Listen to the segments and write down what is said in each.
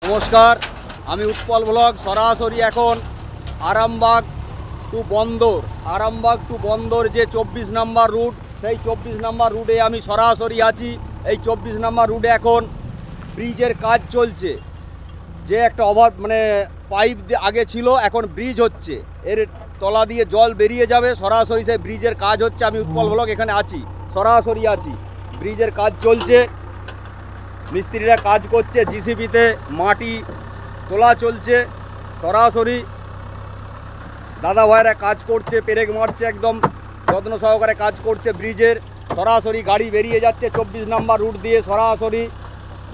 নমস্কার, আমি উৎপল ব্লগ। সরাসরি এখন আরামবাগ টু বন্দর যে 24 নম্বর রুট, সেই 24 নম্বর রুটে আমি সরাসরি আছি। এই 24 নম্বর রুটে এখন ব্রিজের কাজ চলছে। যে একটা পাইপ আগে ছিল, এখন ব্রিজ হচ্ছে, এর তলা দিয়ে জল বেরিয়ে যাবে। সরাসরি সেই ব্রিজের কাজ হচ্ছে। আমি উৎপল ব্লগ এখানে আছি, সরাসরি আছি। ব্রিজের কাজ চলছে, মিস্ত্রিরা কাজ করছে, জিসিবিতে মাটি তোলা চলছে। সরাসরি দাদা ভাইরা কাজ করছে, পেরেক মারছে, একদম যত্ন সহকারে কাজ করছে ব্রিজের। সরাসরি গাড়ি বেরিয়ে যাচ্ছে 24 নম্বর রুট দিয়ে, সরাসরি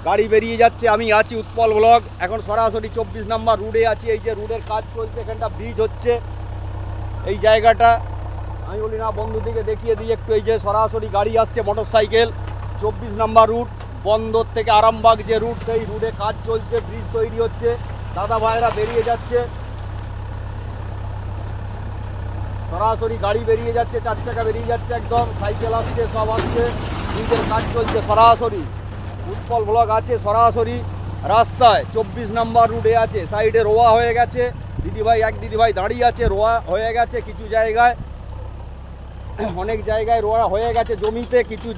গাড়ি বেরিয়ে যাচ্ছে। আমি আছি উৎপল ব্লগ, এখন সরাসরি 24 নম্বর রুটে আছি। এই যে রুটের কাজ চলছে, এখানটা ব্রিজ হচ্ছে। এই জায়গাটা আমি বলি না, বন্ধুদিকে দেখিয়ে দিই একটু। এই যে সরাসরি গাড়ি আসছে, মোটর সাইকেল। 24 নম্বর রুট, বন্দর থেকে আরামবাগ যে রুট, সেই রুটে কাজ চলছে, ব্রিজ তৈরি হচ্ছে। দাদা ভাইরা বেরিয়ে যাচ্ছে, সরাসরি গাড়ি বেরিয়ে যাচ্ছে, 4 চাকা বেরিয়ে যাচ্ছে, একদম সাইকেল আসছে, সব আসছে। ব্রিজের কাজ চলছে। সরাসরি উৎপল ব্লগ আছে সরাসরি রাস্তায়, 24 নম্বর রুটে আছে। সাইডে রোয়া হয়ে গেছে, এক দিদিভাই দাঁড়িয়ে আছে, রোয়া হয়ে গেছে কিছু জায়গায়, অনেক জায়গায় রোয়া হয়ে গেছে জমিতে, কিছু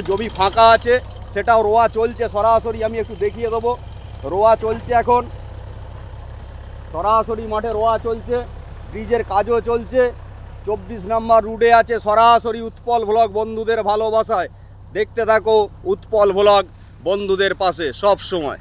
জমি ফাঁকা আছে, সেটাও রোয়া চলছে। সরাসরি আমি একটু দেখিয়ে দেবো, রোয়া চলছে এখন, সরাসরি মাঠে রোয়া চলছে, ব্রিজের কাজও চলছে। 24 নম্বর রুটে আছে সরাসরি উৎপল ব্লগ। বন্ধুদের ভালোবাসায় দেখতে থাকো উৎপল ব্লগ, বন্ধুদের পাশে সব সময়।